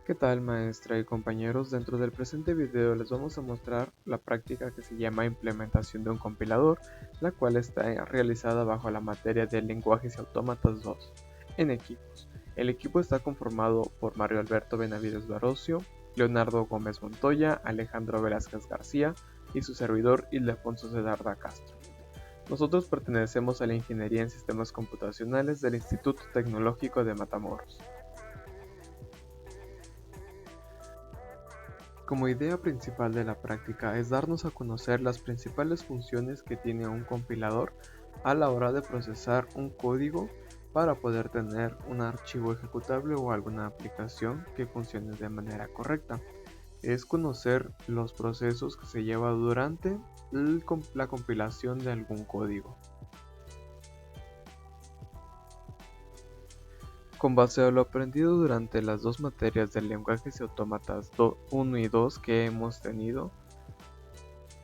¿Qué tal, maestra y compañeros? Dentro del presente video les vamos a mostrar la práctica que se llama implementación de un compilador, la cual está realizada bajo la materia de lenguajes y autómatas 2 en equipos. El equipo está conformado por Mario Alberto Benavides Barocio, Leonardo Gómez Montoya, Alejandro Velázquez García y su servidor Ildefonso Cedarda Castro. Nosotros pertenecemos a la Ingeniería en Sistemas Computacionales del Instituto Tecnológico de Matamoros. Como idea principal de la práctica es darnos a conocer las principales funciones que tiene un compilador a la hora de procesar un código para poder tener un archivo ejecutable o alguna aplicación que funcione de manera correcta. Es conocer los procesos que se lleva durante la compilación de algún código. Con base a lo aprendido durante las dos materias de lenguajes y autómatas 1 y 2 que hemos tenido,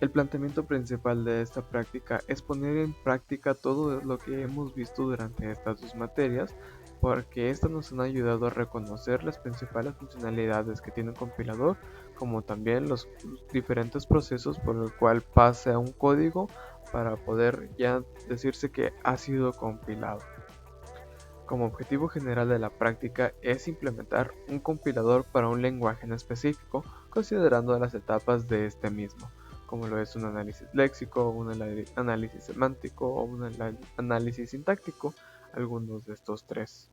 el planteamiento principal de esta práctica es poner en práctica todo lo que hemos visto durante estas dos materias, porque estas nos han ayudado a reconocer las principales funcionalidades que tiene un compilador, como también los diferentes procesos por el cual pasa un código para poder ya decirse que ha sido compilado. Como objetivo general de la práctica es implementar un compilador para un lenguaje en específico, considerando las etapas de este mismo, como lo es un análisis léxico, un análisis semántico o un análisis sintáctico, algunos de estos tres.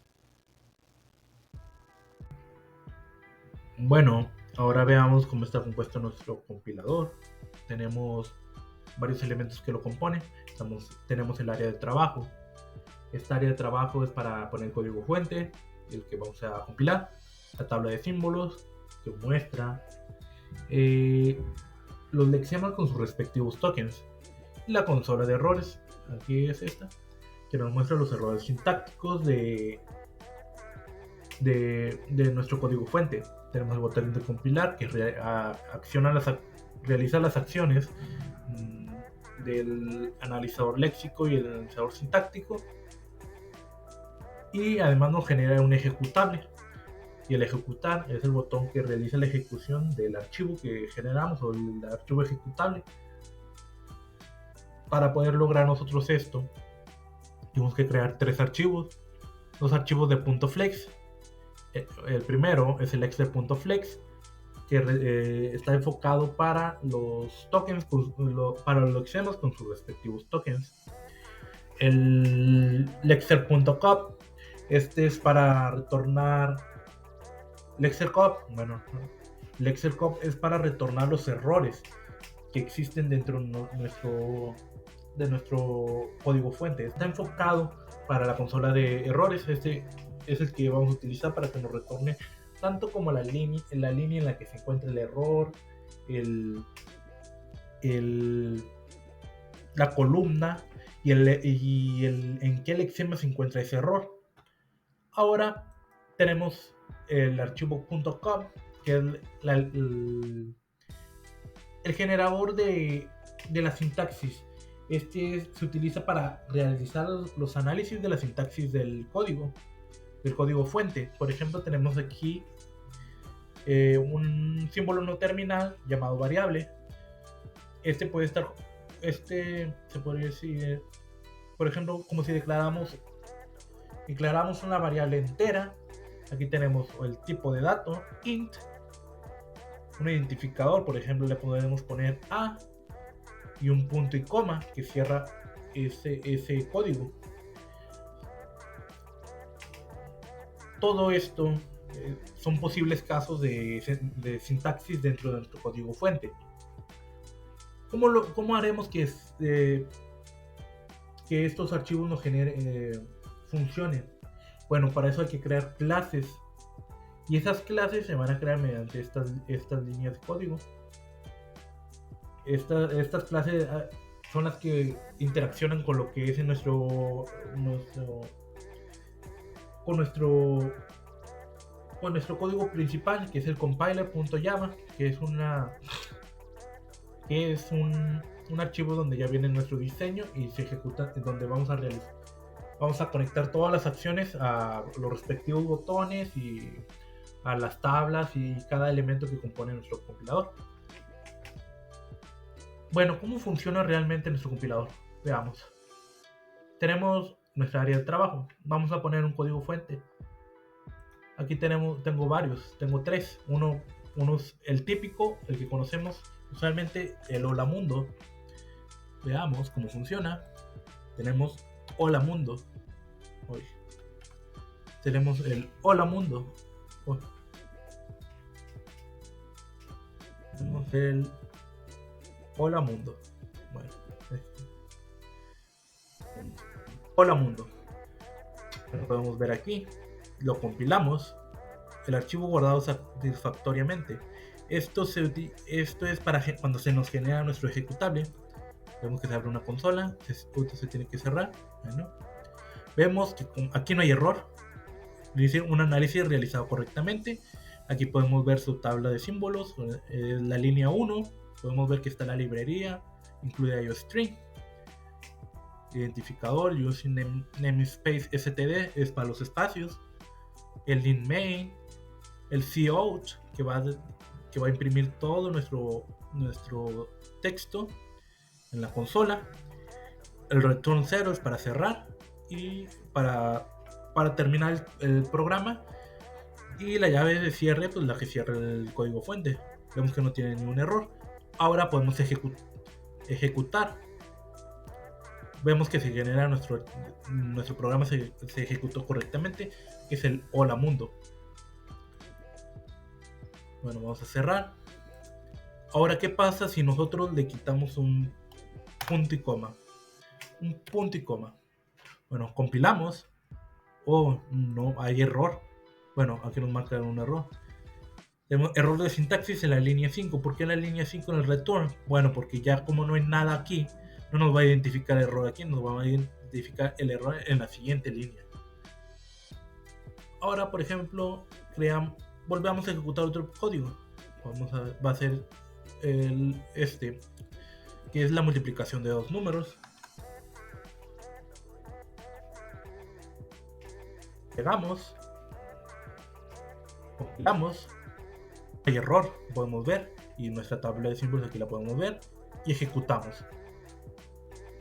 Bueno, ahora veamos cómo está compuesto nuestro compilador. Tenemos varios elementos que lo componen. Tenemos el área de trabajo. Esta área de trabajo es para poner código fuente, el que vamos a compilar. La tabla de símbolos que muestra los lexemas con sus respectivos tokens. Y la consola de errores, aquí es esta, que nos muestra los errores sintácticos de nuestro código fuente. Tenemos el botón de compilar que realiza las acciones del analizador léxico y el analizador sintáctico, y además nos genera un ejecutable, y el ejecutar es el botón que realiza la ejecución del archivo que generamos o el archivo ejecutable. Para poder lograr nosotros esto, tenemos que crear tres archivos, dos archivos de .flex. El primero es el ex.flex, que está enfocado para los tokens, para los lexemas con sus respectivos tokens. El lexer.cop, este es para retornar lexer.cop es para retornar los errores que existen dentro de nuestro código fuente. Está enfocado para la consola de errores. Este es el que vamos a utilizar para que nos retorne tanto como la línea en la que se encuentra el error, la columna y en qué lexema se encuentra ese error. Ahora tenemos el archivo .com, que es el generador de la sintaxis. Este se utiliza para realizar los análisis de la sintaxis del código fuente. Por ejemplo, tenemos aquí un símbolo no terminal llamado variable. Este se podría decir, por ejemplo, como si declaramos una variable entera. Aquí tenemos el tipo de dato, int, un identificador, por ejemplo, le podemos poner a y un punto y coma que cierra ese código. Todo esto son posibles casos de sintaxis dentro de nuestro código fuente. ¿Cómo haremos que estos archivos nos funcionen? Bueno, para eso hay que crear clases, y esas clases se van a crear mediante estas líneas de código. Estas clases son las que interaccionan con lo que es en nuestro código principal, que es el compiler.java, que es un archivo donde ya viene nuestro diseño y se ejecuta, donde vamos a conectar todas las acciones a los respectivos botones y a las tablas y cada elemento que compone nuestro compilador. Bueno, ¿cómo funciona realmente nuestro compilador? Veamos. Tenemos nuestra área de trabajo. Vamos a poner un código fuente. Aquí tengo varios, tengo tres. Uno es el típico, el que conocemos usualmente, el Hola Mundo. Veamos cómo funciona. Tenemos Hola Mundo. Hoy. Tenemos el Hola Mundo. Hoy. Tenemos el Hola Mundo. Bueno, Hola Mundo. Lo podemos ver aquí. Lo compilamos. El archivo guardado satisfactoriamente. Esto es para cuando se nos genera nuestro ejecutable. Vemos que se abre una consola. Esto se tiene que cerrar. Bueno. Vemos que aquí no hay error. Dice un análisis realizado correctamente. Aquí podemos ver su tabla de símbolos. La línea 1. Podemos ver que está la librería. Incluye IOString. Identificador. Using namespace std es para los espacios. El int main. El cout que va a imprimir todo nuestro texto en la consola. El return 0 es para cerrar y para terminar el programa. Y la llave de cierre, pues la que cierra el código fuente. Vemos que no tiene ningún error. Ahora podemos ejecutar. Vemos que se genera nuestro programa, se ejecutó correctamente, que es el Hola Mundo. Bueno, vamos a cerrar. Ahora, ¿qué pasa si nosotros le quitamos un punto y coma? Un punto y coma. Bueno, compilamos. Oh, no, hay error. Bueno, aquí nos marca un error. Tenemos error de sintaxis en la línea 5. ¿Por qué en la línea 5 en el return? Bueno, porque ya como no hay nada aquí, no nos va a identificar el error aquí, nos va a identificar el error en la siguiente línea. Ahora, por ejemplo, volvamos a ejecutar otro código. Va a ser que es la multiplicación de dos números. Pegamos, compilamos, hay error, podemos ver, y nuestra tabla de símbolos aquí la podemos ver, y ejecutamos.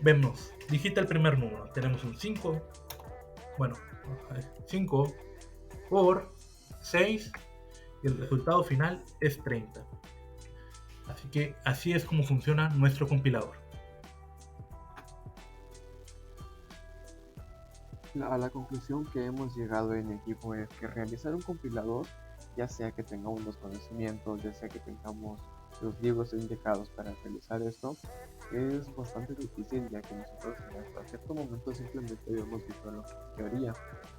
Vemos, digita el primer número, tenemos un 5, bueno, 5 por 6, y el resultado final es 30. Así que así es como funciona nuestro compilador. A la conclusión que hemos llegado en equipo es que realizar un compilador, ya sea que tengamos los conocimientos, ya sea que tengamos los libros indicados para realizar esto, es bastante difícil, ya que nosotros hasta cierto momento simplemente habíamos visto la teoría,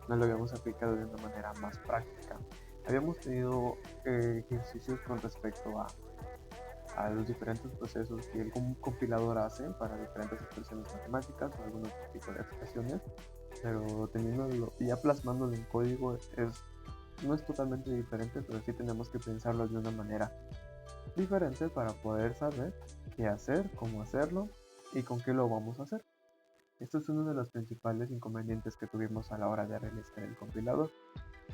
no lo habíamos aplicado de una manera más práctica. Habíamos tenido ejercicios con respecto a los diferentes procesos que el compilador hace para diferentes expresiones matemáticas o algunos tipos de expresiones, pero teniéndolo ya plasmándolo en código no es totalmente diferente, pero sí tenemos que pensarlo de una manera diferente para poder saber qué hacer, cómo hacerlo y con qué lo vamos a hacer. Esto es uno de los principales inconvenientes que tuvimos a la hora de realizar el compilador.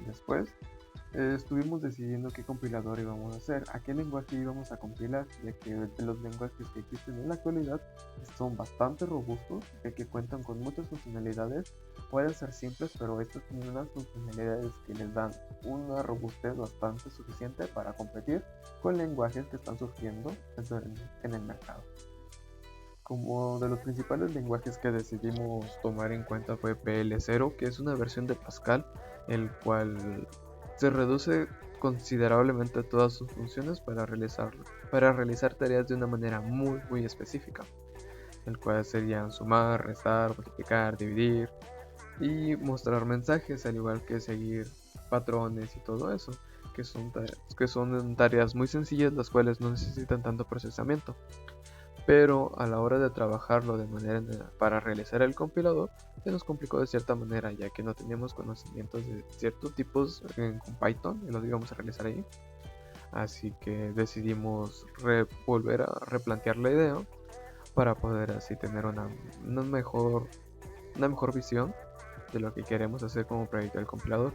Después estuvimos decidiendo qué compilador íbamos a hacer, a qué lenguaje íbamos a compilar, ya que los lenguajes que existen en la actualidad son bastante robustos, ya que cuentan con muchas funcionalidades. Pueden ser simples, pero estas tienen unas funcionalidades que les dan una robustez bastante suficiente para competir con lenguajes que están surgiendo en el mercado. Como de los principales lenguajes que decidimos tomar en cuenta fue PL0, que es una versión de Pascal, el cual se reduce considerablemente todas sus funciones para realizar tareas de una manera muy específica, el cual serían sumar, restar, multiplicar, dividir y mostrar mensajes, al igual que seguir patrones y todo eso, que son tareas muy sencillas, las cuales no necesitan tanto procesamiento. Pero a la hora de trabajarlo para realizar el compilador, se nos complicó de cierta manera, ya que no teníamos conocimientos de ciertos tipos con Python y los íbamos a realizar ahí. Así que decidimos volver a replantear la idea para poder así tener una mejor visión de lo que queremos hacer como proyecto del compilador.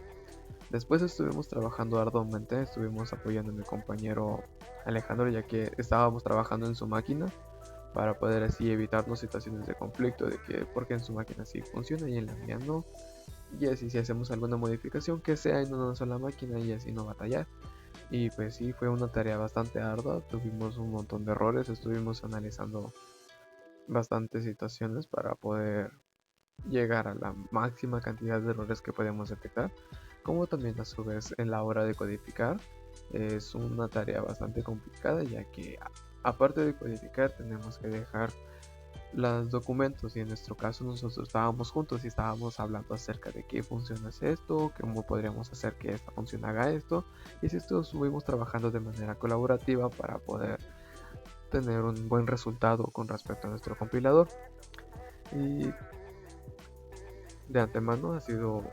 Después estuvimos trabajando arduamente, estuvimos apoyando a mi compañero Alejandro, ya que estábamos trabajando en su máquina para poder así evitarnos situaciones de conflicto, de que porque en su máquina sí funciona y en la mía no, y así si hacemos alguna modificación que sea en una sola máquina y así no batallar. Y pues sí, fue una tarea bastante ardua, tuvimos un montón de errores, estuvimos analizando bastantes situaciones para poder llegar a la máxima cantidad de errores que podemos detectar, como también a su vez en la hora de codificar es una tarea bastante complicada, ya que aparte de codificar tenemos que dejar los documentos, y en nuestro caso nosotros estábamos juntos y estábamos hablando acerca de qué función es esto, cómo podríamos hacer que esta función haga esto, y si esto estuvimos trabajando de manera colaborativa para poder tener un buen resultado con respecto a nuestro compilador. Y de antemano ha sido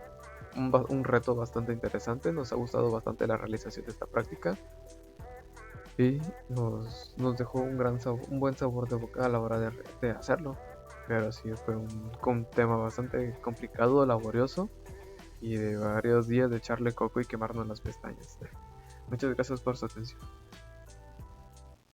un reto bastante interesante, nos ha gustado bastante la realización de esta práctica y nos dejó un buen sabor de boca a la hora de hacerlo. Pero sí fue un tema bastante complicado, laborioso y de varios días de echarle coco y quemarnos las pestañas. Muchas gracias por su atención.